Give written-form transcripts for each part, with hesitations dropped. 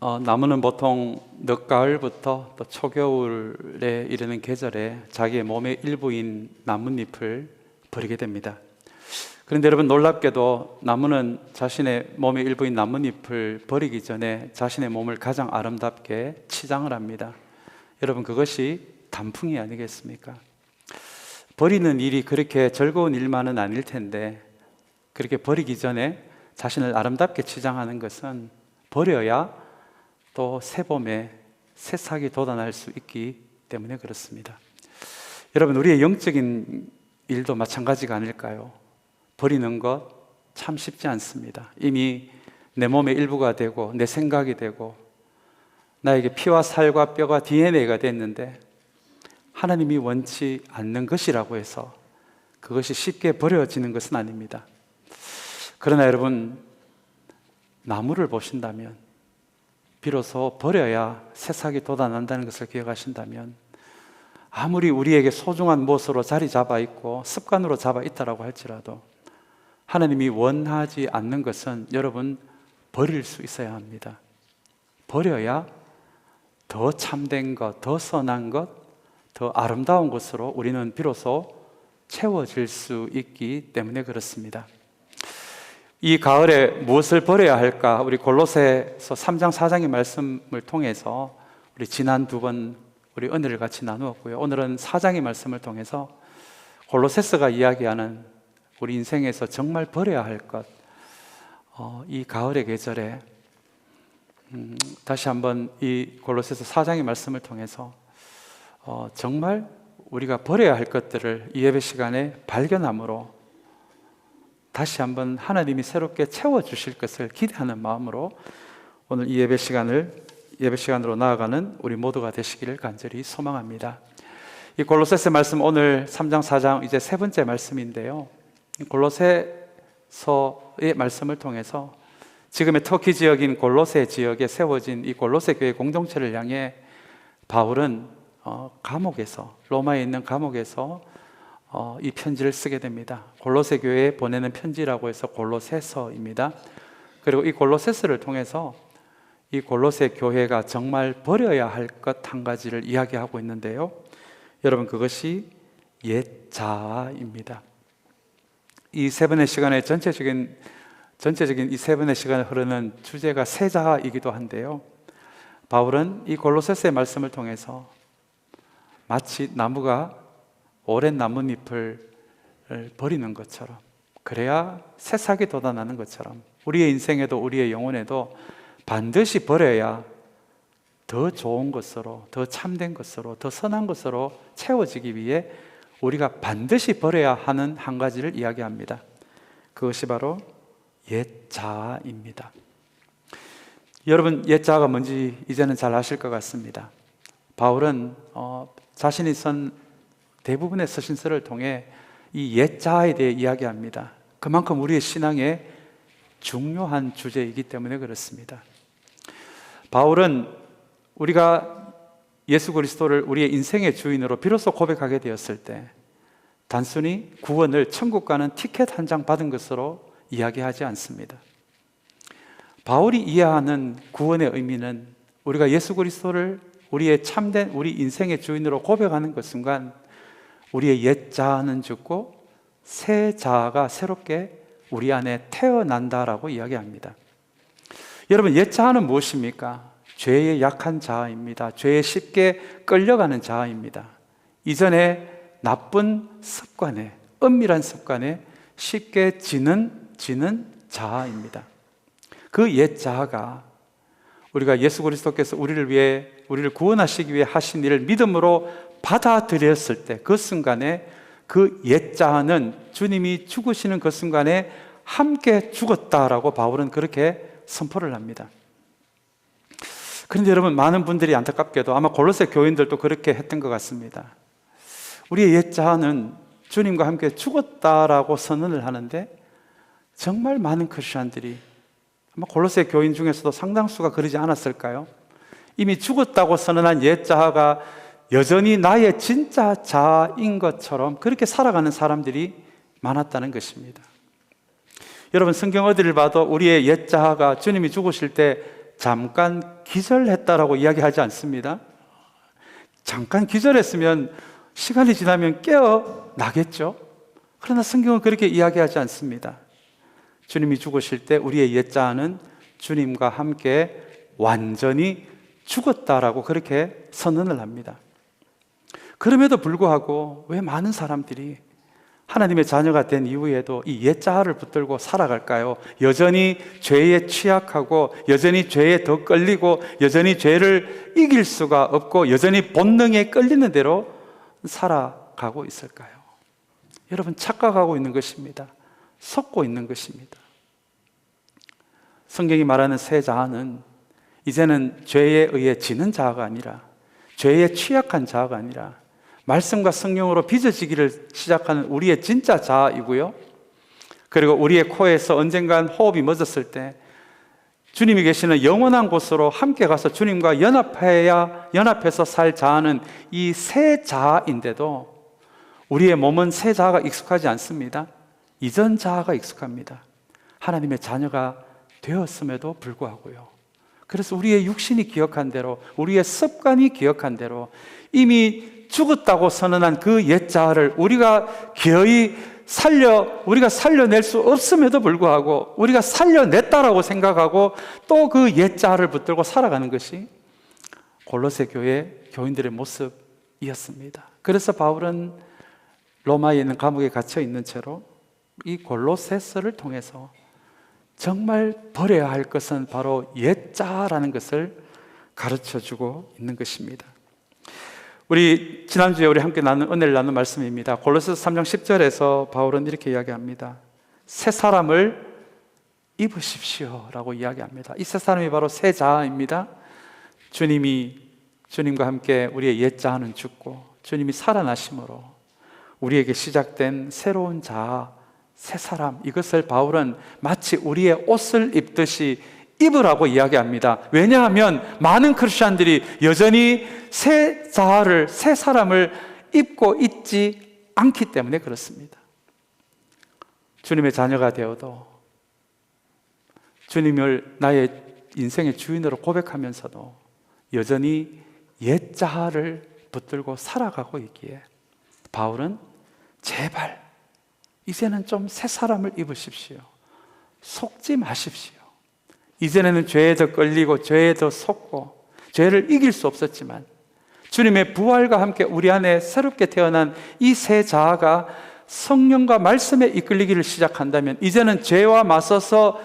나무는 보통 늦가을부터 또 초겨울에 이르는 계절에 자기의 몸의 일부인 나뭇잎을 버리게 됩니다. 그런데 여러분, 놀랍게도 나무는 자신의 몸의 일부인 나뭇잎을 버리기 전에 자신의 몸을 가장 아름답게 치장을 합니다. 여러분, 그것이 단풍이 아니겠습니까? 버리는 일이 그렇게 즐거운 일만은 아닐 텐데, 그렇게 버리기 전에 자신을 아름답게 치장하는 것은 버려야 또 새봄에 새싹이 돋아날 수 있기 때문에 그렇습니다. 여러분, 우리의 영적인 일도 마찬가지가 아닐까요? 버리는 것 참 쉽지 않습니다. 이미 내 몸의 일부가 되고 내 생각이 되고 나에게 피와 살과 뼈가 DNA가 됐는데, 하나님이 원치 않는 것이라고 해서 그것이 쉽게 버려지는 것은 아닙니다. 그러나 여러분, 나무를 보신다면, 비로소 버려야 새싹이 돋아난다는 것을 기억하신다면, 아무리 우리에게 소중한 무엇으로 자리 잡아 있고 습관으로 잡아 있다라고 할지라도 하나님이 원하지 않는 것은 여러분 버릴 수 있어야 합니다. 버려야 더 참된 것, 더 선한 것, 더 아름다운 것으로 우리는 비로소 채워질 수 있기 때문에 그렇습니다. 이 가을에 무엇을 버려야 할까? 우리 골로새서 3장 4장의 말씀을 통해서 우리 지난 두 번 우리 은혜를 같이 나누었고요. 오늘은 4장의 말씀을 통해서 골로새서가 이야기하는 우리 인생에서 정말 버려야 할 것, 이 가을의 계절에 다시 한번 이 골로새서 4장의 말씀을 통해서 정말 우리가 버려야 할 것들을 이 예배 시간에 발견함으로 다시 한번 하나님이 새롭게 채워주실 것을 기대하는 마음으로 오늘 이 예배 시간으로 나아가는 우리 모두가 되시기를 간절히 소망합니다. 이 골로새서 말씀, 오늘 3장 4장 이제 세 번째 말씀인데요, 골로새서의 말씀을 통해서 지금의 터키 지역인 골로새 지역에 세워진 이 골로새 교회 공동체를 향해 바울은 감옥에서, 로마에 있는 감옥에서 이 편지를 쓰게 됩니다. 골로새 교회에 보내는 편지라고 해서 골로새서입니다. 그리고 이 골로새서를 통해서 이 골로새 교회가 정말 버려야 할 것 한 가지를 이야기하고 있는데요, 여러분, 그것이 옛 자아입니다. 이 세 번의 시간에 전체적인 이 세 번의 시간에 흐르는 주제가 새 자아이기도 한데요, 바울은 이 골로새서의 말씀을 통해서 마치 나무가 오랜 나뭇잎을 버리는 것처럼, 그래야 새싹이 돋아나는 것처럼 우리의 인생에도 우리의 영혼에도 반드시 버려야 더 좋은 것으로, 더 참된 것으로, 더 선한 것으로 채워지기 위해 우리가 반드시 버려야 하는 한 가지를 이야기합니다. 그것이 바로 옛 자아입니다. 여러분, 옛 자아가 뭔지 이제는 잘 아실 것 같습니다. 바울은 자신이 쓴 대부분의 서신서를 통해 이 옛 자아에 대해 이야기합니다. 그만큼 우리의 신앙의 중요한 주제이기 때문에 그렇습니다. 바울은 우리가 예수 그리스도를 우리의 인생의 주인으로 비로소 고백하게 되었을 때 단순히 구원을, 천국 가는 티켓 한 장 받은 것으로 이야기하지 않습니다. 바울이 이해하는 구원의 의미는 우리가 예수 그리스도를 우리의 참된 우리 인생의 주인으로 고백하는 그 순간 우리의 옛 자아는 죽고 새 자아가 새롭게 우리 안에 태어난다라고 이야기합니다. 여러분, 옛 자아는 무엇입니까? 죄의 약한 자아입니다. 죄에 쉽게 끌려가는 자아입니다. 이전에 나쁜 습관에, 은밀한 습관에 쉽게 지는 자아입니다. 그 옛 자아가 우리가 예수 그리스도께서 우리를 구원하시기 위해 하신 일을 믿음으로 받아들였을 때 그 순간에 그 옛 자아는 주님이 죽으시는 그 순간에 함께 죽었다라고 바울은 그렇게 선포를 합니다. 그런데 여러분, 많은 분들이 안타깝게도 아마 골로새 교인들도 그렇게 했던 것 같습니다. 우리의 옛 자아는 주님과 함께 죽었다라고 선언을 하는데 정말 많은 크리스천들이, 아마 골로새 교인 중에서도 상당수가 그러지 않았을까요? 이미 죽었다고 선언한 옛 자아가 여전히 나의 진짜 자아인 것처럼 그렇게 살아가는 사람들이 많았다는 것입니다. 여러분, 성경 어디를 봐도 우리의 옛 자아가 주님이 죽으실 때 잠깐 기절했다라고 이야기하지 않습니다. 잠깐 기절했으면 시간이 지나면 깨어나겠죠. 그러나 성경은 그렇게 이야기하지 않습니다. 주님이 죽으실 때 우리의 옛자아는 주님과 함께 완전히 죽었다라고 그렇게 선언을 합니다. 그럼에도 불구하고 왜 많은 사람들이 하나님의 자녀가 된 이후에도 이 옛자아를 붙들고 살아갈까요? 여전히 죄에 취약하고 여전히 죄에 더 끌리고 여전히 죄를 이길 수가 없고 여전히 본능에 끌리는 대로 살아가고 있을까요? 여러분, 착각하고 있는 것입니다. 속고 있는 것입니다. 성경이 말하는 새 자아는 이제는 죄에 의해 지는 자아가 아니라, 죄에 취약한 자아가 아니라 말씀과 성령으로 빚어지기를 시작하는 우리의 진짜 자아이고요, 그리고 우리의 코에서 언젠간 호흡이 멎었을 때 주님이 계시는 영원한 곳으로 함께 가서 주님과 연합해서 살 자아는 이 새 자아인데도 우리의 몸은 새 자아가 익숙하지 않습니다. 이전 자아가 익숙합니다. 하나님의 자녀가 되었음에도 불구하고요. 그래서 우리의 육신이 기억한 대로, 우리의 습관이 기억한 대로 이미 죽었다고 선언한 그 옛 자아를 우리가 기어이 우리가 살려낼 수 없음에도 불구하고 우리가 살려냈다라고 생각하고 또 그 옛 자아를 붙들고 살아가는 것이 골로새 교회 교인들의 모습이었습니다. 그래서 바울은 로마에 있는 감옥에 갇혀 있는 채로 이 골로새서를 통해서 정말 버려야 할 것은 바로 옛 자아라는 것을 가르쳐주고 있는 것입니다. 우리 지난주에 우리 함께 은혜를 나눈 말씀입니다. 골로새서 3장 10절에서 바울은 이렇게 이야기합니다. 새 사람을 입으십시오 라고 이야기합니다. 이 새 사람이 바로 새 자아입니다. 주님과 함께 우리의 옛 자아는 죽고 주님이 살아나심으로 우리에게 시작된 새로운 자아, 새 사람, 이것을 바울은 마치 우리의 옷을 입듯이 입으라고 이야기합니다. 왜냐하면 많은 크리스찬들이 여전히 새 자아를, 새 사람을 입고 있지 않기 때문에 그렇습니다. 주님의 자녀가 되어도 주님을 나의 인생의 주인으로 고백하면서도 여전히 옛 자아를 붙들고 살아가고 있기에 바울은 제발 이제는 좀 새 사람을 입으십시오. 속지 마십시오. 이전에는 죄에 더 끌리고 죄에 더 속고 죄를 이길 수 없었지만 주님의 부활과 함께 우리 안에 새롭게 태어난 이 새 자아가 성령과 말씀에 이끌리기를 시작한다면 이제는 죄와 맞서서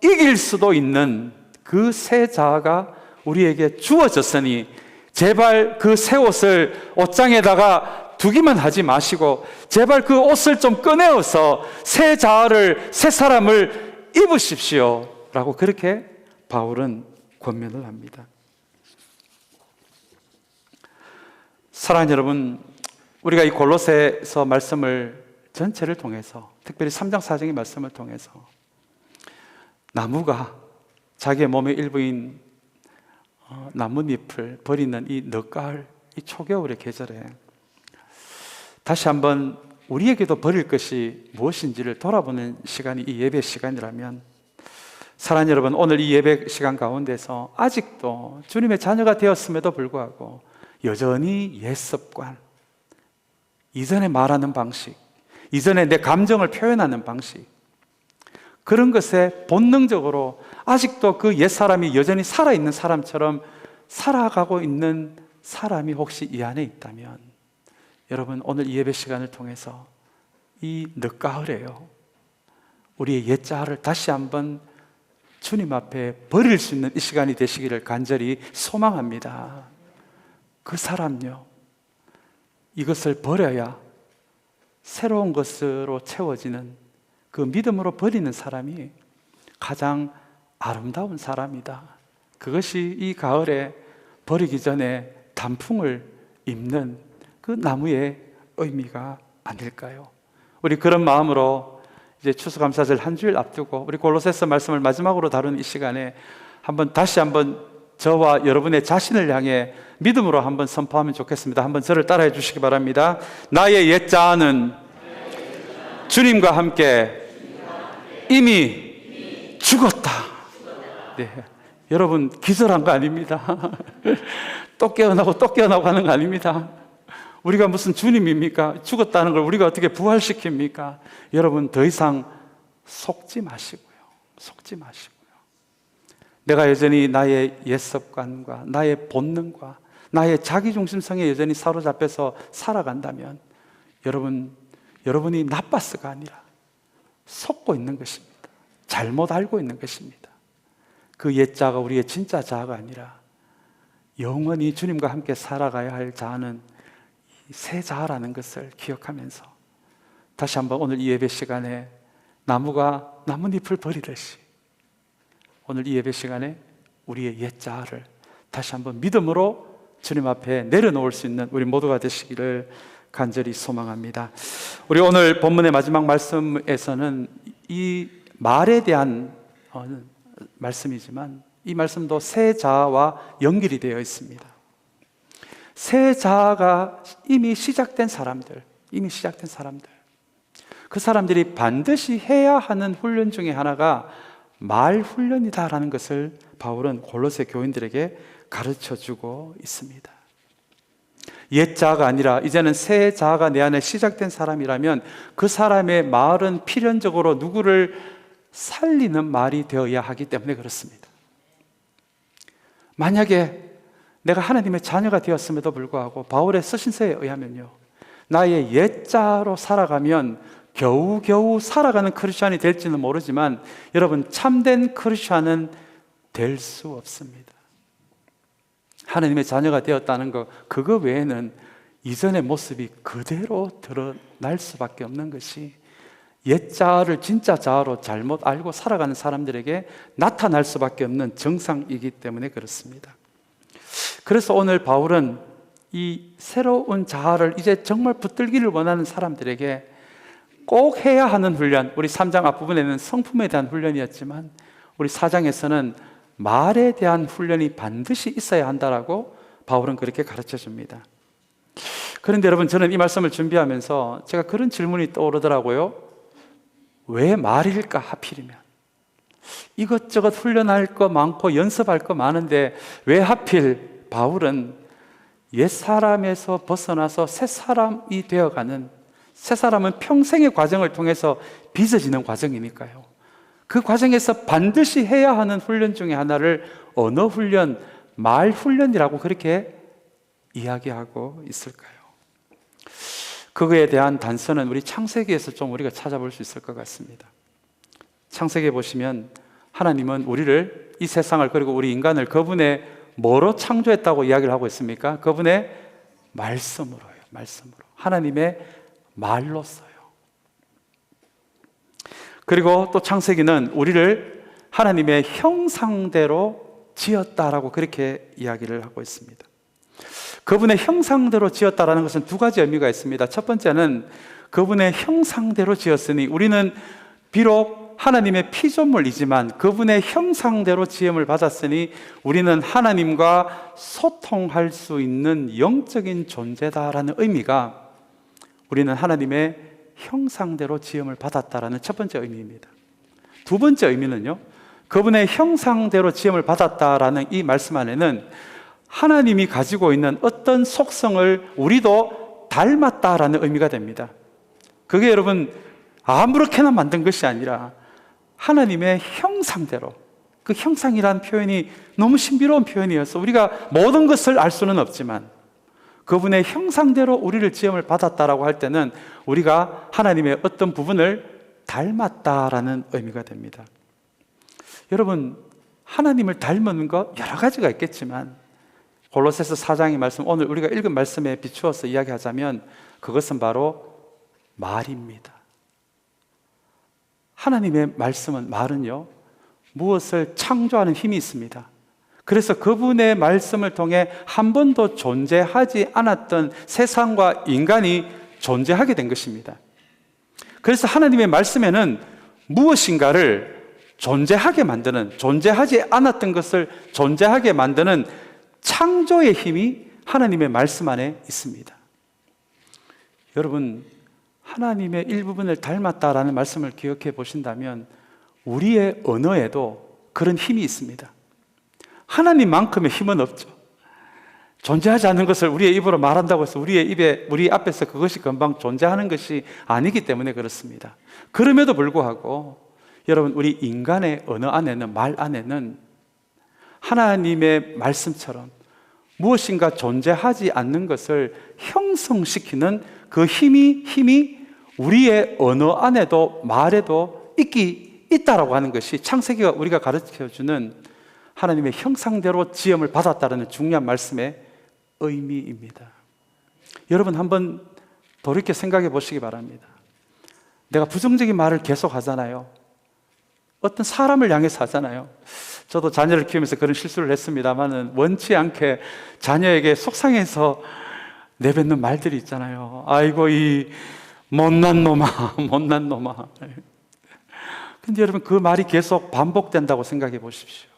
이길 수도 있는 그 새 자아가 우리에게 주어졌으니 제발 그 새 옷을 옷장에다가 두기만 하지 마시고 제발 그 옷을 좀 꺼내어서 새 자아를, 새 사람을 입으십시오 라고 그렇게 바울은 권면을 합니다. 사랑하는 여러분, 우리가 이 골로새서 말씀을 전체를 통해서, 특별히 3장 4장의 말씀을 통해서 나무가 자기의 몸의 일부인 나뭇잎을 버리는 이 늦가을, 이 초겨울의 계절에 다시 한번 우리에게도 버릴 것이 무엇인지를 돌아보는 시간이 이 예배 시간이라면, 사랑하는 여러분, 오늘 이 예배 시간 가운데서 아직도 주님의 자녀가 되었음에도 불구하고 여전히 옛 습관, 이전에 말하는 방식, 이전에 내 감정을 표현하는 방식, 그런 것에 본능적으로 아직도 그 옛사람이 여전히 살아있는 사람처럼 살아가고 있는 사람이 혹시 이 안에 있다면, 여러분, 오늘 이 예배 시간을 통해서 이 늦가을에요, 우리의 옛 자아를 다시 한번 주님 앞에 버릴 수 있는 이 시간이 되시기를 간절히 소망합니다. 그 사람요, 이것을 버려야 새로운 것으로 채워지는 그 믿음으로 버리는 사람이 가장 아름다운 사람이다. 그것이 이 가을에 버리기 전에 단풍을 입는 그 나무의 의미가 아닐까요? 우리 그런 마음으로 이제 추수감사절 한 주일 앞두고 우리 골로새서 말씀을 마지막으로 다루는 이 시간에 다시 한번 저와 여러분의 자신을 향해 믿음으로 한번 선포하면 좋겠습니다. 한번 저를 따라해 주시기 바랍니다. 나의 옛 자아는 주님과 함께 이미 죽었다. 네. 여러분, 기절한 거 아닙니다. 또 깨어나고 또 깨어나고 하는 거 아닙니다. 우리가 무슨 주님입니까? 죽었다는 걸 우리가 어떻게 부활시킵니까? 여러분, 더 이상 속지 마시고요. 속지 마시고요. 내가 여전히 나의 옛 습관과 나의 본능과 나의 자기중심성에 여전히 사로잡혀서 살아간다면 여러분이 나빠서가 아니라 속고 있는 것입니다. 잘못 알고 있는 것입니다. 그 옛 자아가 우리의 진짜 자아가 아니라 영원히 주님과 함께 살아가야 할 자아는 새 자아라는 것을 기억하면서 다시 한번 오늘 이 예배 시간에 나무가 나뭇잎을 버리듯이 오늘 이 예배 시간에 우리의 옛 자아를 다시 한번 믿음으로 주님 앞에 내려놓을 수 있는 우리 모두가 되시기를 간절히 소망합니다. 우리 오늘 본문의 마지막 말씀에서는 이 말에 대한 말씀이지만 이 말씀도 새 자아와 연결이 되어 있습니다. 새 자아가 이미 시작된 사람들, 그 사람들이 반드시 해야 하는 훈련 중에 하나가 말 훈련이다라는 것을 바울은 골로새 교인들에게 가르쳐주고 있습니다. 옛 자아가 아니라 이제는 새 자아가 내 안에 시작된 사람이라면 그 사람의 말은 필연적으로 누구를 살리는 말이 되어야 하기 때문에 그렇습니다. 만약에 내가 하나님의 자녀가 되었음에도 불구하고 바울의 서신서에 의하면요, 나의 옛 자아로 살아가면 겨우겨우 살아가는 크리스찬이 될지는 모르지만 여러분, 참된 크리스찬은 될 수 없습니다. 하나님의 자녀가 되었다는 것, 그거 외에는 이전의 모습이 그대로 드러날 수밖에 없는 것이 옛 자아를 진짜 자아로 잘못 알고 살아가는 사람들에게 나타날 수밖에 없는 정상이기 때문에 그렇습니다. 그래서 오늘 바울은 이 새로운 자아를 이제 정말 붙들기를 원하는 사람들에게 꼭 해야 하는 훈련, 우리 3장 앞부분에는 성품에 대한 훈련이었지만 우리 4장에서는 말에 대한 훈련이 반드시 있어야 한다라고 바울은 그렇게 가르쳐 줍니다. 그런데 여러분, 저는 이 말씀을 준비하면서 제가 그런 질문이 떠오르더라고요. 왜 말일까 하필이면? 이것저것 훈련할 거 많고 연습할 거 많은데 왜 하필 바울은 옛사람에서 벗어나서 새사람이 되어가는, 새사람은 평생의 과정을 통해서 빚어지는 과정이니까요. 그 과정에서 반드시 해야 하는 훈련 중에 하나를 언어 훈련, 말 훈련이라고 그렇게 이야기하고 있을까요? 그거에 대한 단서는 우리 창세기에서 좀 우리가 찾아볼 수 있을 것 같습니다. 창세기에 보시면 하나님은 우리를, 이 세상을, 그리고 우리 인간을 그분의 뭐로 창조했다고 이야기를 하고 있습니까? 그분의 말씀으로요. 말씀으로. 하나님의 말로써요. 그리고 또 창세기는 우리를 하나님의 형상대로 지었다라고 그렇게 이야기를 하고 있습니다. 그분의 형상대로 지었다라는 것은 두 가지 의미가 있습니다. 첫 번째는 그분의 형상대로 지었으니 우리는 비록 하나님의 피조물이지만 그분의 형상대로 지음을 받았으니 우리는 하나님과 소통할 수 있는 영적인 존재다라는 의미가, 우리는 하나님의 형상대로 지음을 받았다라는 첫 번째 의미입니다. 두 번째 의미는요, 그분의 형상대로 지음을 받았다라는 이 말씀 안에는 하나님이 가지고 있는 어떤 속성을 우리도 닮았다라는 의미가 됩니다. 그게 여러분 아무렇게나 만든 것이 아니라 하나님의 형상대로, 그 형상이라는 표현이 너무 신비로운 표현이어서 우리가 모든 것을 알 수는 없지만 그분의 형상대로 우리를 지음을 받았다라고 할 때는 우리가 하나님의 어떤 부분을 닮았다라는 의미가 됩니다. 여러분, 하나님을 닮은 것 여러 가지가 있겠지만 골로새서 4장의 말씀, 오늘 우리가 읽은 말씀에 비추어서 이야기하자면 그것은 바로 말입니다. 하나님의 말씀은, 말은요, 무엇을 창조하는 힘이 있습니다. 그래서 그분의 말씀을 통해 한 번도 존재하지 않았던 세상과 인간이 존재하게 된 것입니다. 그래서 하나님의 말씀에는 무엇인가를 존재하게 만드는, 존재하지 않았던 것을 존재하게 만드는 창조의 힘이 하나님의 말씀 안에 있습니다. 여러분, 하나님의 일부분을 닮았다라는 말씀을 기억해 보신다면 우리의 언어에도 그런 힘이 있습니다. 하나님만큼의 힘은 없죠. 존재하지 않는 것을 우리의 입으로 말한다고 해서 우리 앞에서 그것이 금방 존재하는 것이 아니기 때문에 그렇습니다. 그럼에도 불구하고 여러분, 우리 인간의 언어 안에는, 말 안에는 하나님의 말씀처럼 무엇인가 존재하지 않는 것을 형성시키는 그 힘이 우리의 언어 안에도, 말에도 있다라고 하는 것이 창세기가 우리가 가르쳐주는 하나님의 형상대로 지음을 받았다는 중요한 말씀의 의미입니다. 여러분, 한번 돌이켜 생각해 보시기 바랍니다. 내가 부정적인 말을 계속 하잖아요. 어떤 사람을 향해서 하잖아요. 저도 자녀를 키우면서 그런 실수를 했습니다만은 원치 않게 자녀에게 속상해서 내뱉는 말들이 있잖아요. 아이고, 이 못난 놈아, 못난 놈아. 근데 여러분, 그 말이 계속 반복된다고 생각해 보십시오.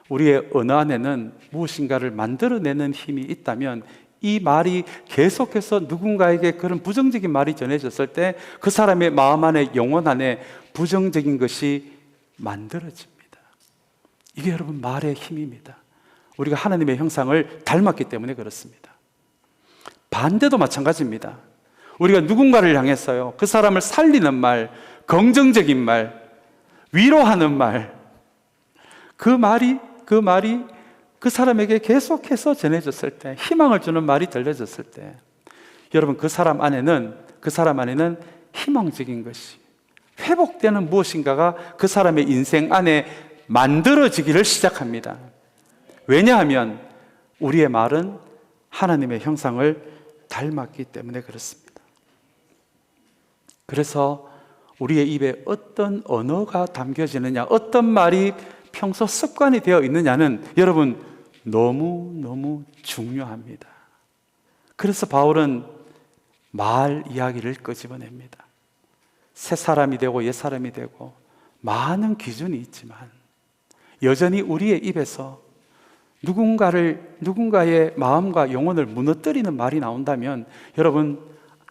우리의 언어 안에는 무엇인가를 만들어내는 힘이 있다면 이 말이 계속해서 누군가에게 그런 부정적인 말이 전해졌을 때 그 사람의 마음 안에, 영혼 안에 부정적인 것이 만들어집니다. 이게 여러분 말의 힘입니다. 우리가 하나님의 형상을 닮았기 때문에 그렇습니다. 반대도 마찬가지입니다. 우리가 누군가를 향해서요, 그 사람을 살리는 말, 긍정적인 말, 위로하는 말, 그 말이 그 사람에게 계속해서 전해졌을 때, 희망을 주는 말이 들려졌을 때, 여러분, 그 사람 안에는 희망적인 것이, 회복되는 무엇인가가 그 사람의 인생 안에 만들어지기를 시작합니다. 왜냐하면 우리의 말은 하나님의 형상을 닮았기 때문에 그렇습니다. 그래서 우리의 입에 어떤 언어가 담겨지느냐, 어떤 말이 평소 습관이 되어 있느냐는 여러분 너무너무 중요합니다. 그래서 바울은 말 이야기를 끄집어냅니다. 새 사람이 되고 옛 사람이 되고 많은 기준이 있지만 여전히 우리의 입에서 누군가의 마음과 영혼을 무너뜨리는 말이 나온다면 여러분,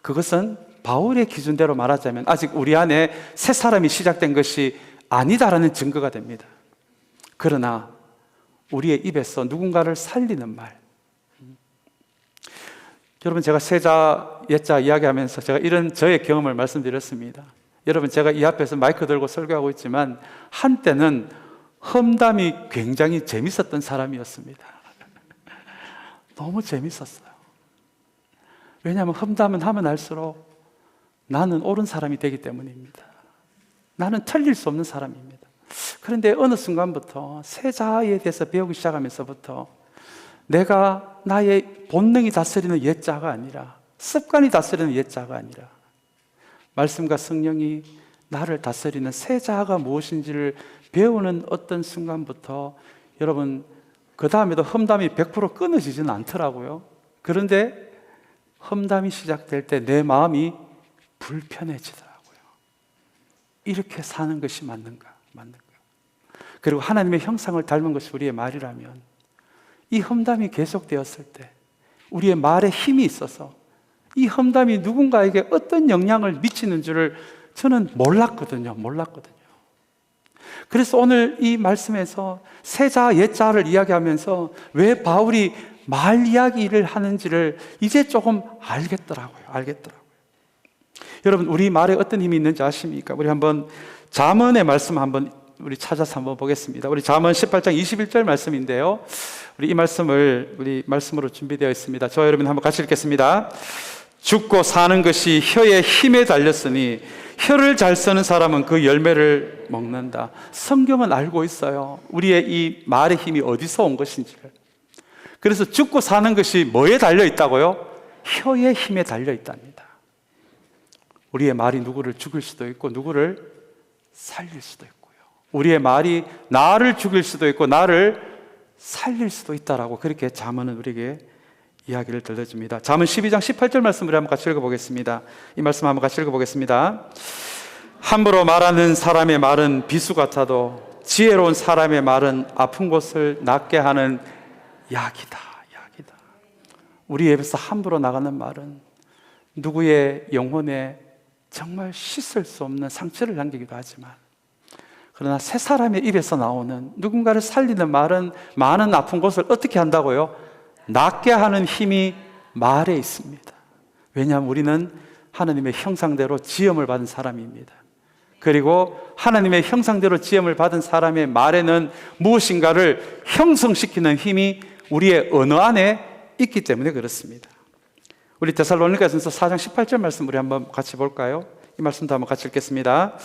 그것은 바울의 기준대로 말하자면 아직 우리 안에 새 사람이 시작된 것이 아니다라는 증거가 됩니다. 그러나 우리의 입에서 누군가를 살리는 말, 여러분, 제가 세자, 옛자 이야기하면서 제가 이런 저의 경험을 말씀드렸습니다. 여러분, 제가 이 앞에서 마이크 들고 설교하고 있지만 한때는 험담이 굉장히 재밌었던 사람이었습니다. 너무 재밌었어요. 왜냐하면 험담은 하면 할수록 나는 옳은 사람이 되기 때문입니다. 나는 틀릴 수 없는 사람입니다. 그런데 어느 순간부터 세자에 대해서 배우기 시작하면서부터 내가 나의 본능이 다스리는 옛자가 아니라, 습관이 다스리는 옛자가 아니라 말씀과 성령이 나를 다스리는 세자가 무엇인지를 배우는 어떤 순간부터 여러분, 그 다음에도 험담이 100% 끊어지지는 않더라고요. 그런데 험담이 시작될 때 내 마음이 불편해지더라고요. 이렇게 사는 것이 맞는가? 그리고 하나님의 형상을 닮은 것이 우리의 말이라면 이 험담이 계속되었을 때 우리의 말에 힘이 있어서 이 험담이 누군가에게 어떤 영향을 미치는 줄을 저는 몰랐거든요. 그래서 오늘 이 말씀에서 세자, 옛자를 이야기하면서 왜 바울이 말 이야기를 하는지를 이제 조금 알겠더라고요. 여러분, 우리 말에 어떤 힘이 있는지 아십니까? 우리 한번 잠언의 말씀 한번 우리 찾아서 한번 보겠습니다. 우리 잠언 18장 21절 말씀인데요. 우리 이 말씀을 우리 말씀으로 준비되어 있습니다. 저와 여러분 한번 같이 읽겠습니다. 죽고 사는 것이 혀의 힘에 달렸으니 혀를 잘 쓰는 사람은 그 열매를 먹는다. 성경은 알고 있어요. 우리의 이 말의 힘이 어디서 온 것인지를. 그래서 죽고 사는 것이 뭐에 달려 있다고요? 혀의 힘에 달려 있답니다. 우리의 말이 누구를 죽일 수도 있고 누구를 살릴 수도 있고요. 우리의 말이 나를 죽일 수도 있고 나를 살릴 수도 있다라고 그렇게 잠언은 우리에게 이야기를 들려줍니다. 잠언 12장 18절 말씀을 한번 같이 읽어보겠습니다. 이 말씀 한번 같이 읽어보겠습니다. 함부로 말하는 사람의 말은 비수 같아도 지혜로운 사람의 말은 아픈 곳을 낫게 하는 약이다. 우리 입에서 함부로 나가는 말은 누구의 영혼에 정말 씻을 수 없는 상처를 남기기도 하지만 그러나 새 사람의 입에서 나오는 누군가를 살리는 말은 많은 아픈 곳을 어떻게 한다고요? 낫게 하는 힘이 말에 있습니다. 왜냐하면 우리는 하나님의 형상대로 지음을 받은 사람입니다. 그리고 하나님의 형상대로 지음을 받은 사람의 말에는 무엇인가를 형성시키는 힘이 우리의 언어 안에 있기 때문에 그렇습니다. 우리 데살로니가전서 4장 18절 말씀 우리 한번 같이 볼까요? 이 말씀도 한번 같이 읽겠습니다.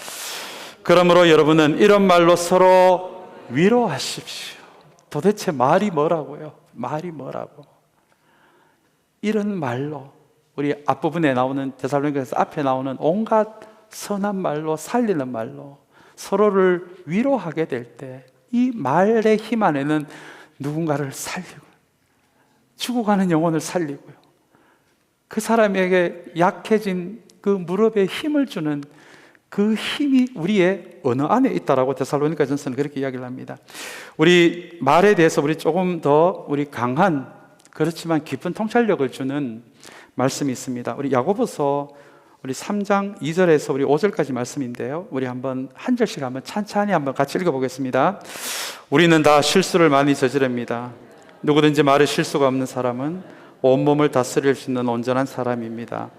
그러므로 여러분은 이런 말로 서로 위로하십시오. 도대체 말이 뭐라고요? 말이 뭐라고? 이런 말로, 우리 앞부분에 나오는 데살로니가서 앞에 나오는 온갖 선한 말로, 살리는 말로 서로를 위로하게 될 때 이 말의 힘 안에는 누군가를 살리고 죽어가는 영혼을 살리고요, 그 사람에게 약해진 그 무릎에 힘을 주는 그 힘이 우리의 언어 안에 있다라고 데살로니가전서는 그렇게 이야기를 합니다. 우리 말에 대해서 우리 조금 더 우리 강한, 그렇지만 깊은 통찰력을 주는 말씀이 있습니다. 우리 야고보서 우리 3장 2절에서 우리 5절까지 말씀인데요, 우리 한번 한 절씩 한번 찬찬히 한번 같이 읽어보겠습니다. 우리는 다 실수를 많이 저지릅니다. 누구든지 말에 실수가 없는 사람은 온몸을 다스릴 수 있는 온전한 사람입니다.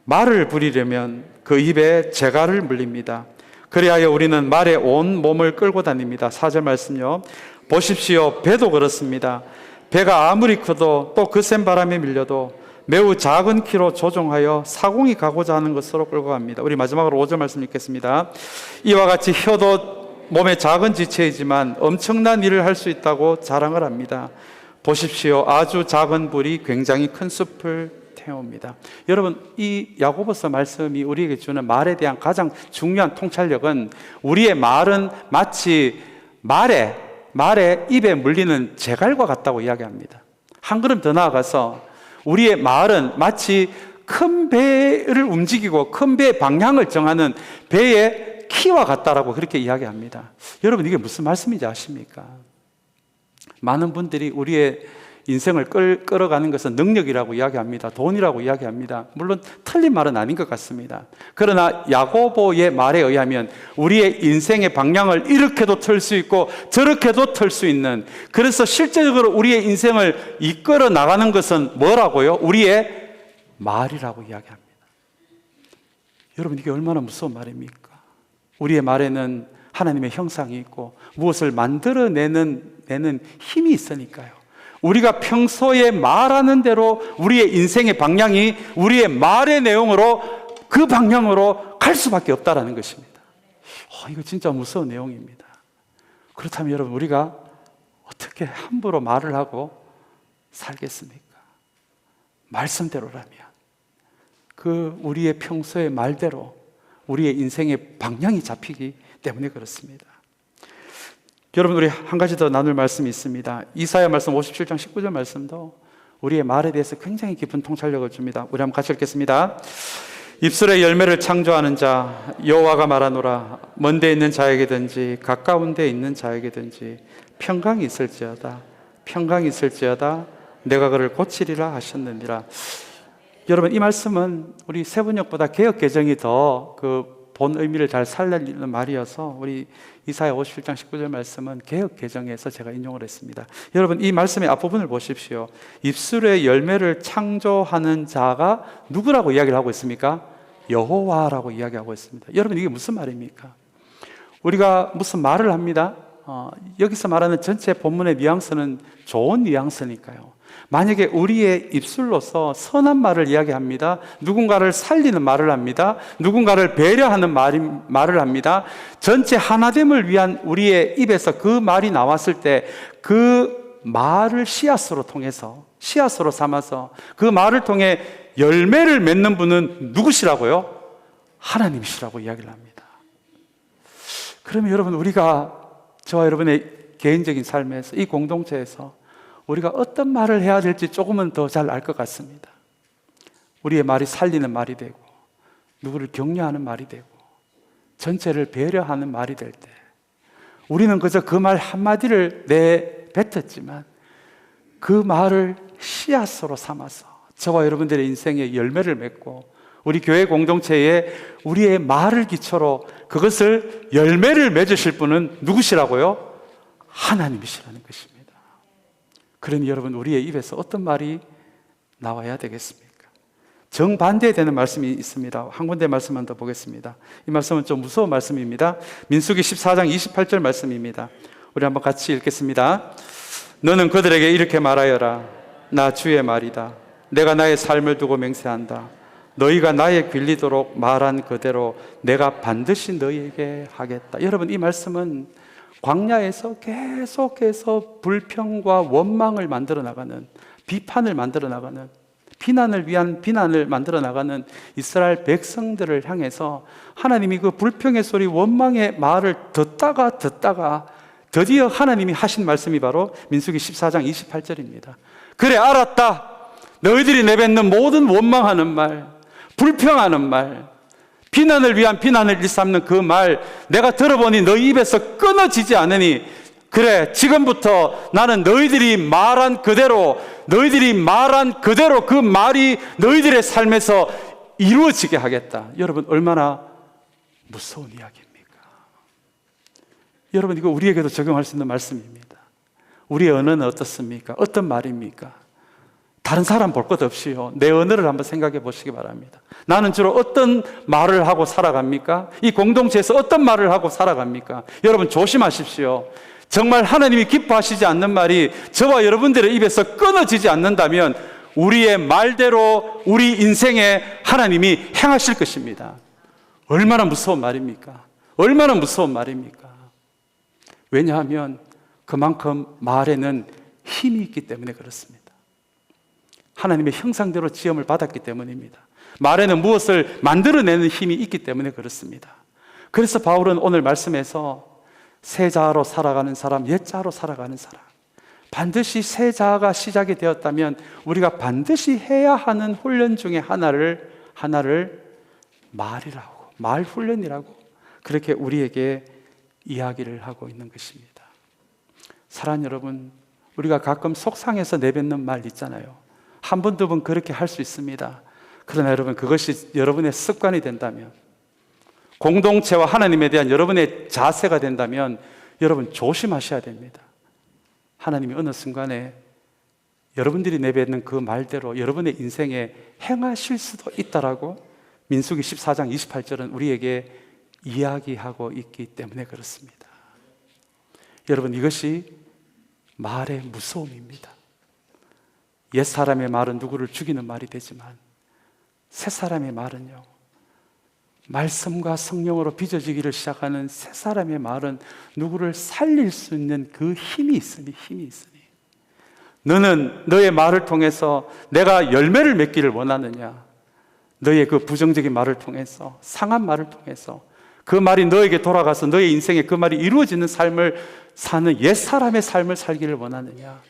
말을 부리려면 그 입에 재갈을 물립니다. 그리하여 우리는 말에 온 몸을 끌고 다닙니다. 4절 말씀요, 보십시오. 배도 그렇습니다. 배가 아무리 커도 또 그 센 바람에 밀려도 매우 작은 키로 조종하여 사공이 가고자 하는 것으로 끌고 갑니다. 우리 마지막으로 5절 말씀 읽겠습니다. 이와 같이 혀도 몸의 작은 지체이지만 엄청난 일을 할 수 있다고 자랑을 합니다. 보십시오. 아주 작은 불이 굉장히 큰 숲을 태웁니다. 여러분, 이 야고보서 말씀이 우리에게 주는 말에 대한 가장 중요한 통찰력은, 우리의 말은 마치 말에 입에 물리는 재갈과 같다고 이야기합니다. 한 걸음 더 나아가서 우리의 말은 마치 큰 배를 움직이고 큰 배의 방향을 정하는 배의 키와 같다라고 그렇게 이야기합니다. 여러분, 이게 무슨 말씀인지 아십니까? 많은 분들이 우리의 인생을 끌어가는 것은 능력이라고 이야기합니다. 돈이라고 이야기합니다. 물론 틀린 말은 아닌 것 같습니다. 그러나 야고보의 말에 의하면 우리의 인생의 방향을 이렇게도 틀 수 있고 저렇게도 틀 수 있는, 그래서 실제적으로 우리의 인생을 이끌어 나가는 것은 뭐라고요? 우리의 말이라고 이야기합니다. 여러분, 이게 얼마나 무서운 말입니까? 우리의 말에는 하나님의 형상이 있고 무엇을 만들어내는 힘이 있으니까요. 우리가 평소에 말하는 대로 우리의 인생의 방향이 우리의 말의 내용으로 그 방향으로 갈 수밖에 없다는 것입니다. 이거 진짜 무서운 내용입니다. 그렇다면 여러분, 우리가 어떻게 함부로 말을 하고 살겠습니까? 말씀대로라면, 그 우리의 평소의 말대로 우리의 인생의 방향이 잡히기 때문에 그렇습니다. 여러분, 우리 한 가지 더 나눌 말씀이 있습니다. 이사야 말씀 57장 19절 말씀도 우리의 말에 대해서 굉장히 깊은 통찰력을 줍니다. 우리 한번 같이 읽겠습니다. 입술의 열매를 창조하는 자 여호와가 말하노라. 먼 데 있는 자에게든지 가까운 데 있는 자에게든지 평강이 있을지어다. 평강이 있을지어다. 내가 그를 고치리라 하셨느니라. 여러분, 이 말씀은 우리 세번역보다 개역 개정이 더 그 본 의미를 잘 살리는 말이어서 우리 이사야 57장 19절 말씀은 개역 개정에서 제가 인용을 했습니다. 여러분, 이 말씀의 앞부분을 보십시오. 입술의 열매를 창조하는 자가 누구라고 이야기를 하고 있습니까? 여호와라고 이야기하고 있습니다. 여러분, 이게 무슨 말입니까? 우리가 무슨 말을 합니다. 여기서 말하는 전체 본문의 뉘앙스는 좋은 뉘앙스니까요. 만약에 우리의 입술로서 선한 말을 이야기합니다. 누군가를 살리는 말을 합니다. 누군가를 배려하는 말을 합니다. 전체 하나됨을 위한 우리의 입에서 그 말이 나왔을 때 그 말을 씨앗으로 삼아서 그 말을 통해 열매를 맺는 분은 누구시라고요? 하나님이시라고 이야기를 합니다. 그러면 여러분, 우리가 저와 여러분의 개인적인 삶에서, 이 공동체에서 우리가 어떤 말을 해야 될지 조금은 더 잘 알 것 같습니다. 우리의 말이 살리는 말이 되고, 누구를 격려하는 말이 되고, 전체를 배려하는 말이 될 때, 우리는 그저 그 말 한마디를 내뱉었지만 그 말을 씨앗으로 삼아서 저와 여러분들의 인생에 열매를 맺고, 우리 교회 공동체에 우리의 말을 기초로 그것을 열매를 맺으실 분은 누구시라고요? 하나님이시라는 것입니다. 그러니 여러분, 우리의 입에서 어떤 말이 나와야 되겠습니까? 정반대되는 말씀이 있습니다. 한 군데 말씀만 더 보겠습니다. 이 말씀은 좀 무서운 말씀입니다. 민수기 14장 28절 말씀입니다. 우리 한번 같이 읽겠습니다. 너는 그들에게 이렇게 말하여라. 나 주의 말이다. 내가 나의 삶을 두고 맹세한다. 너희가 나에 빌리도록 말한 그대로 내가 반드시 너희에게 하겠다. 여러분, 이 말씀은 광야에서 계속해서 불평과 원망을 만들어 나가는, 비판을 만들어 나가는, 비난을 위한 비난을 만들어 나가는 이스라엘 백성들을 향해서 하나님이 그 불평의 소리, 원망의 말을 듣다가 드디어 하나님이 하신 말씀이 바로 민수기 14장 28절입니다. 그래, 알았다. 너희들이 내뱉는 모든 원망하는 말, 불평하는 말, 비난을 위한 비난을 일삼는 그 말, 내가 들어보니 너희 입에서 끊어지지 않으니, 그래, 지금부터 나는 너희들이 말한 그대로 그 말이 너희들의 삶에서 이루어지게 하겠다. 여러분, 얼마나 무서운 이야기입니까? 여러분, 이거 우리에게도 적용할 수 있는 말씀입니다. 우리의 언어는 어떻습니까? 어떤 말입니까? 다른 사람 볼 것 없이요, 내 언어를 한번 생각해 보시기 바랍니다. 나는 주로 어떤 말을 하고 살아갑니까? 이 공동체에서 어떤 말을 하고 살아갑니까? 여러분, 조심하십시오. 정말 하나님이 기뻐하시지 않는 말이 저와 여러분들의 입에서 끊어지지 않는다면 우리의 말대로 우리 인생에 하나님이 행하실 것입니다. 얼마나 무서운 말입니까? 얼마나 무서운 말입니까? 왜냐하면 그만큼 말에는 힘이 있기 때문에 그렇습니다. 하나님의 형상대로 지음을 받았기 때문입니다. 말에는 무엇을 만들어내는 힘이 있기 때문에 그렇습니다. 그래서 바울은 오늘 말씀에서 새 자아로 살아가는 사람, 옛 자아로 살아가는 사람, 반드시 새 자아가 시작이 되었다면 우리가 반드시 해야 하는 훈련 중에 하나를 말이라고, 말 훈련이라고 그렇게 우리에게 이야기를 하고 있는 것입니다. 사랑하는 여러분, 우리가 가끔 속상해서 내뱉는 말 있잖아요. 한 번, 두 번 그렇게 할 수 있습니다. 그러나 여러분, 그것이 여러분의 습관이 된다면, 공동체와 하나님에 대한 여러분의 자세가 된다면 여러분 조심하셔야 됩니다. 하나님이 어느 순간에 여러분들이 내뱉는 그 말대로 여러분의 인생에 행하실 수도 있다라고 민수기 14장 28절은 우리에게 이야기하고 있기 때문에 그렇습니다. 여러분, 이것이 말의 무서움입니다. 옛사람의 말은 누구를 죽이는 말이 되지만 새사람의 말은요, 말씀과 성령으로 빚어지기를 시작하는 새사람의 말은 누구를 살릴 수 있는 그 힘이 있으니 너는 너의 말을 통해서 내가 열매를 맺기를 원하느냐? 너의 그 부정적인 말을 통해서, 상한 말을 통해서 그 말이 너에게 돌아가서 너의 인생에 그 말이 이루어지는 삶을 사는 옛사람의 삶을 살기를 원하느냐?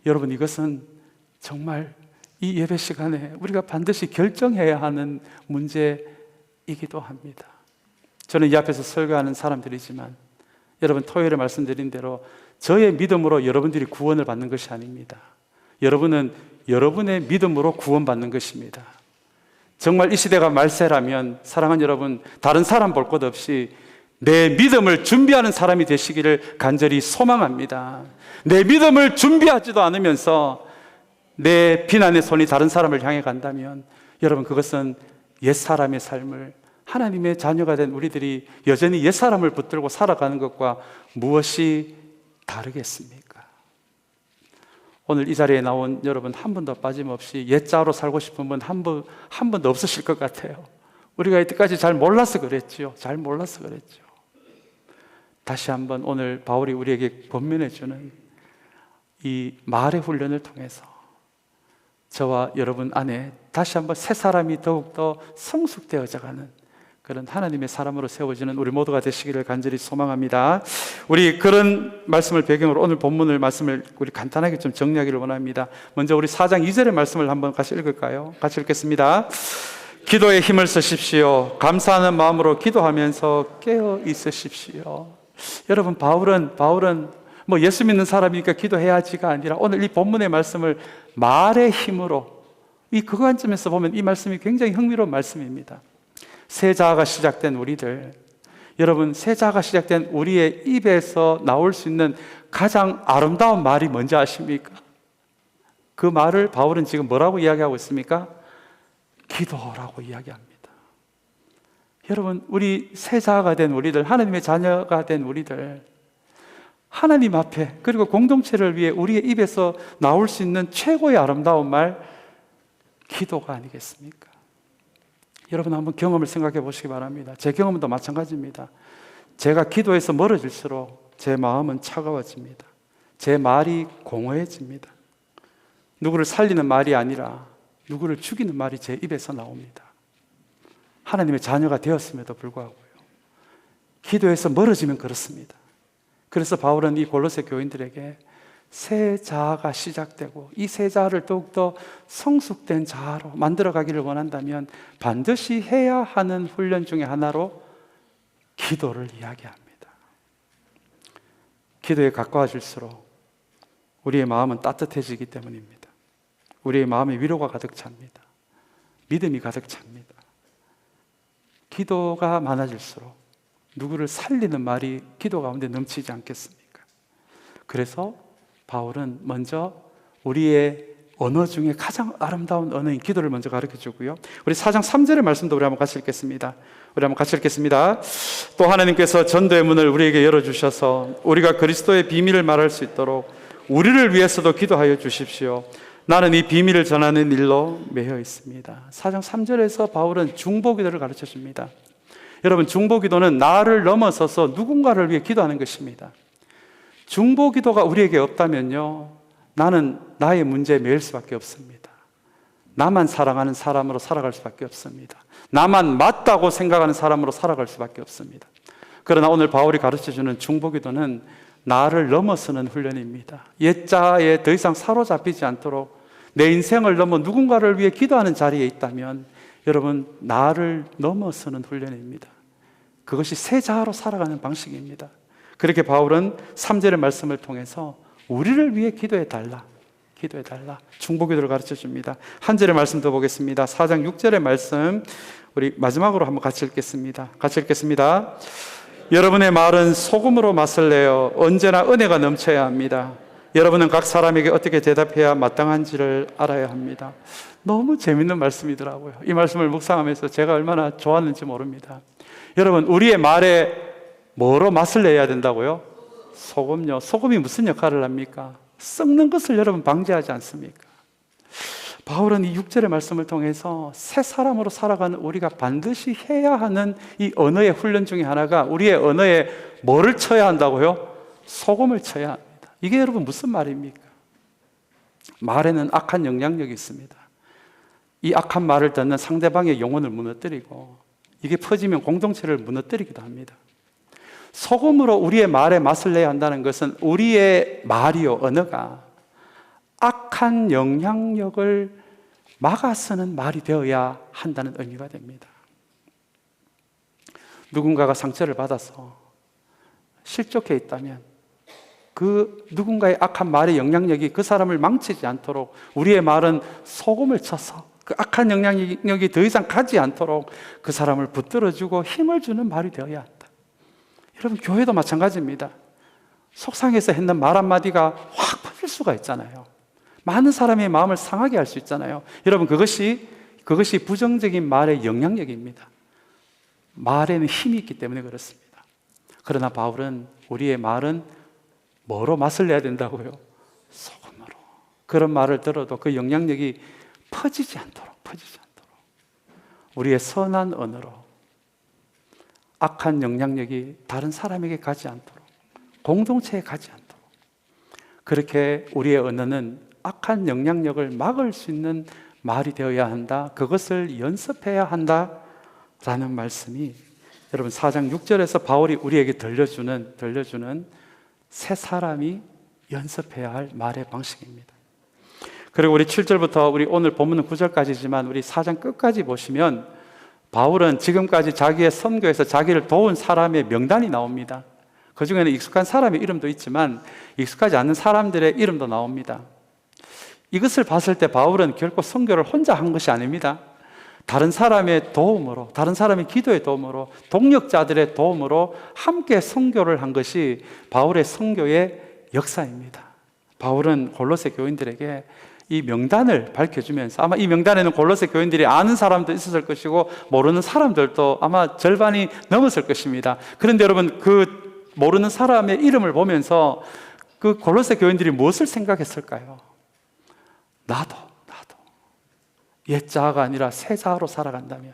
여러분, 이것은 정말 이 예배 시간에 우리가 반드시 결정해야 하는 문제이기도 합니다. 저는 이 앞에서 설교하는 사람들이지만 여러분, 토요일에 말씀드린 대로 저의 믿음으로 여러분들이 구원을 받는 것이 아닙니다. 여러분은 여러분의 믿음으로 구원받는 것입니다. 정말 이 시대가 말세라면 사랑하는 여러분, 다른 사람 볼 것 없이 내 믿음을 준비하는 사람이 되시기를 간절히 소망합니다. 내 믿음을 준비하지도 않으면서 내 비난의 손이 다른 사람을 향해 간다면 여러분, 그것은 옛사람의 삶을, 하나님의 자녀가 된 우리들이 여전히 옛사람을 붙들고 살아가는 것과 무엇이 다르겠습니까? 오늘 이 자리에 나온 여러분 한 분도 빠짐없이 옛자로 살고 싶은 분 한 분도 없으실 것 같아요. 우리가 이때까지 잘 몰라서 그랬죠. 다시 한번 오늘 바울이 우리에게 권면해 주는 이 말의 훈련을 통해서 저와 여러분 안에 다시 한번 새 사람이 더욱더 성숙되어져 가는 그런 하나님의 사람으로 세워지는 우리 모두가 되시기를 간절히 소망합니다. 우리 그런 말씀을 배경으로 오늘 본문을 말씀을 우리 간단하게 좀 정리하기를 원합니다. 먼저 우리 4장 2절의 말씀을 한번 같이 읽을까요? 같이 읽겠습니다. 기도에 힘을 쓰십시오. 감사하는 마음으로 기도하면서 깨어 있으십시오. 여러분, 바울은 뭐 예수 믿는 사람이니까 기도해야지가 아니라 오늘 이 본문의 말씀을 말의 힘으로, 그 관점에서 보면 이 말씀이 굉장히 흥미로운 말씀입니다. 새 자아가 시작된 우리들, 여러분, 새 자가 시작된 우리의 입에서 나올 수 있는 가장 아름다운 말이 뭔지 아십니까? 그 말을 바울은 지금 뭐라고 이야기하고 있습니까? 기도라고 이야기합니다. 여러분, 우리 새 자가 된 우리들, 하나님의 자녀가 된 우리들, 하나님 앞에 그리고 공동체를 위해 우리의 입에서 나올 수 있는 최고의 아름다운 말, 기도가 아니겠습니까? 여러분, 한번 경험을 생각해 보시기 바랍니다. 제 경험도 마찬가지입니다. 제가 기도해서 멀어질수록 제 마음은 차가워집니다. 제 말이 공허해집니다. 누구를 살리는 말이 아니라 누구를 죽이는 말이 제 입에서 나옵니다. 하나님의 자녀가 되었음에도 불구하고요, 기도해서 멀어지면 그렇습니다. 그래서 바울은 이 골로새 교인들에게 새 자아가 시작되고 이 새 자아를 더욱더 성숙된 자아로 만들어가기를 원한다면 반드시 해야 하는 훈련 중에 하나로 기도를 이야기합니다. 기도에 가까워질수록 우리의 마음은 따뜻해지기 때문입니다. 우리의 마음에 위로가 가득 찹니다. 믿음이 가득 찹니다. 기도가 많아질수록 누구를 살리는 말이 기도 가운데 넘치지 않겠습니까? 그래서 바울은 먼저 우리의 언어 중에 가장 아름다운 언어인 기도를 먼저 가르쳐 주고요, 우리 4장 3절의 말씀도 우리 한번 같이 읽겠습니다. 또 하나님께서 전도의 문을 우리에게 열어주셔서 우리가 그리스도의 비밀을 말할 수 있도록 우리를 위해서도 기도하여 주십시오. 나는 이 비밀을 전하는 일로 매여 있습니다. 4장 3절에서 바울은 중보기도를 가르쳐 줍니다. 여러분, 중보기도는 나를 넘어서서 누군가를 위해 기도하는 것입니다. 중보기도가 우리에게 없다면요, 나는 나의 문제에 매일 수밖에 없습니다. 나만 사랑하는 사람으로 살아갈 수밖에 없습니다. 나만 맞다고 생각하는 사람으로 살아갈 수밖에 없습니다. 그러나 오늘 바울이 가르쳐주는 중보기도는 나를 넘어서는 훈련입니다. 옛자에 더 이상 사로잡히지 않도록 내 인생을 넘어 누군가를 위해 기도하는 자리에 있다면 여러분, 나를 넘어서는 훈련입니다. 그것이 새 자아로 살아가는 방식입니다. 그렇게 바울은 3절의 말씀을 통해서 우리를 위해 기도해달라, 중보기도를 가르쳐 줍니다. 한 절의 말씀 더 보겠습니다. 4장 6절의 말씀 우리 마지막으로 한번 같이 읽겠습니다. 여러분의 말은 소금으로 맛을 내어 언제나 은혜가 넘쳐야 합니다. 여러분은 각 사람에게 어떻게 대답해야 마땅한지를 알아야 합니다. 너무 재밌는 말씀이더라고요. 이 말씀을 묵상하면서 제가 얼마나 좋았는지 모릅니다. 여러분, 우리의 말에 뭐로 맛을 내야 된다고요? 소금요. 소금이 무슨 역할을 합니까? 썩는 것을 여러분 방지하지 않습니까? 바울은 이 6절의 말씀을 통해서 새 사람으로 살아가는 우리가 반드시 해야 하는 이 언어의 훈련 중에 하나가 우리의 언어에 뭐를 쳐야 한다고요? 소금을 쳐야 합니다. 이게 여러분 무슨 말입니까? 말에는 악한 영향력이 있습니다. 이 악한 말을 듣는 상대방의 영혼을 무너뜨리고 이게 퍼지면 공동체를 무너뜨리기도 합니다. 소금으로 우리의 말에 맛을 내야 한다는 것은 우리의 말이요, 언어가 악한 영향력을 막아서는 말이 되어야 한다는 의미가 됩니다. 누군가가 상처를 받아서 실족해 있다면 그 누군가의 악한 말의 영향력이 그 사람을 망치지 않도록 우리의 말은 소금을 쳐서 그 악한 영향력이 더 이상 가지 않도록 그 사람을 붙들어주고 힘을 주는 말이 되어야 한다. 여러분, 교회도 마찬가지입니다. 속상해서 했는 말 한마디가 확 퍼질 수가 있잖아요. 많은 사람의 마음을 상하게 할 수 있잖아요. 여러분, 그것이 부정적인 말의 영향력입니다. 말에는 힘이 있기 때문에 그렇습니다. 그러나 바울은 우리의 말은 뭐로 맛을 내야 된다고요? 소금으로. 그런 말을 들어도 그 영향력이 퍼지지 않도록 우리의 선한 언어로 악한 영향력이 다른 사람에게 가지 않도록, 공동체에 가지 않도록, 그렇게 우리의 언어는 악한 영향력을 막을 수 있는 말이 되어야 한다. 그것을 연습해야 한다라는 말씀이 여러분 4장 6절에서 바울이 우리에게 들려주는 새 사람이 연습해야 할 말의 방식입니다. 그리고 우리 7절부터 우리 오늘 본문은 9절까지지만 우리 4장 끝까지 보시면 바울은 지금까지 자기의 선교에서 자기를 도운 사람의 명단이 나옵니다. 그 중에는 익숙한 사람의 이름도 있지만 익숙하지 않는 사람들의 이름도 나옵니다. 이것을 봤을 때 바울은 결코 선교를 혼자 한 것이 아닙니다. 다른 사람의 도움으로, 다른 사람의 기도의 도움으로, 동력자들의 도움으로 함께 선교를 한 것이 바울의 선교의 역사입니다. 바울은 골로새 교인들에게 이 명단을 밝혀주면서, 아마 이 명단에는 골로새 교인들이 아는 사람도 있었을 것이고 모르는 사람들도 아마 절반이 넘었을 것입니다. 그런데 여러분, 그 모르는 사람의 이름을 보면서 그 골로새 교인들이 무엇을 생각했을까요? 나도 옛자아가 아니라 새자아로 살아간다면,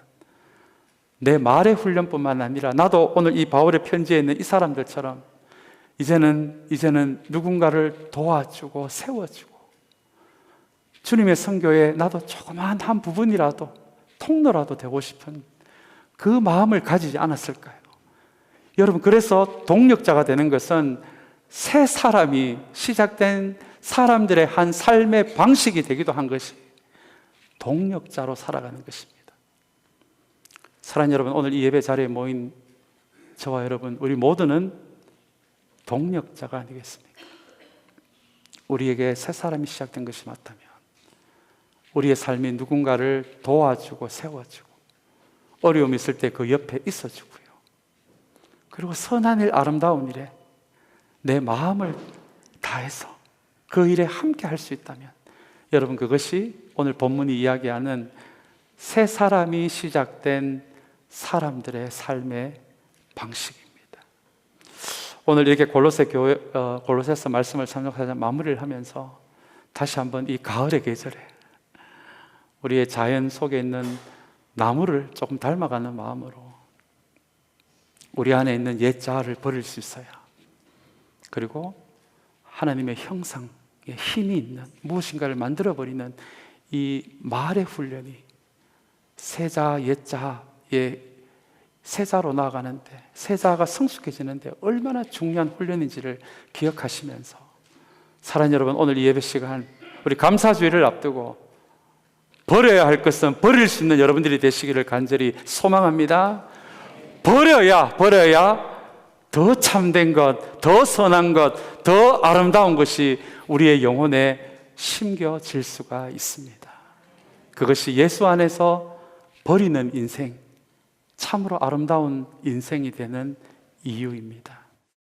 내 말의 훈련뿐만 아니라 나도 오늘 이 바울의 편지에 있는 이 사람들처럼 이제는 누군가를 도와주고 세워주고 주님의 선교에 나도 조그마한 한 부분이라도, 통로라도 되고 싶은 그 마음을 가지지 않았을까요? 여러분, 그래서 동력자가 되는 것은 새 사람이 시작된 사람들의 한 삶의 방식이 되기도 한 것이 동력자로 살아가는 것입니다. 사랑하는 여러분, 오늘 이 예배 자리에 모인 저와 여러분, 우리 모두는 동력자가 아니겠습니까? 우리에게 새 사람이 시작된 것이 맞다면 우리의 삶이 누군가를 도와주고 세워주고 어려움이 있을 때 그 옆에 있어주고요, 그리고 선한 일, 아름다운 일에 내 마음을 다해서 그 일에 함께 할 수 있다면, 여러분, 그것이 오늘 본문이 이야기하는 새 사람이 시작된 사람들의 삶의 방식입니다. 오늘 이렇게 골로새서 말씀을 참석하자 마무리를 하면서 다시 한번 이 가을의 계절에 우리의 자연 속에 있는 나무를 조금 닮아가는 마음으로 우리 안에 있는 옛 자아를 버릴 수 있어야, 그리고 하나님의 형상에 힘이 있는 무엇인가를 만들어버리는 이 말의 훈련이 새자, 옛자의 새자로 나아가는데, 새자가 성숙해지는데 얼마나 중요한 훈련인지를 기억하시면서, 사랑하는 여러분, 오늘 이 예배 시간 우리 감사주일을 앞두고 버려야 할 것은 버릴 수 있는 여러분들이 되시기를 간절히 소망합니다. 버려야 더 참된 것, 더 선한 것, 더 아름다운 것이 우리의 영혼에 심겨질 수가 있습니다. 그것이 예수 안에서 버리는 인생, 참으로 아름다운 인생이 되는 이유입니다.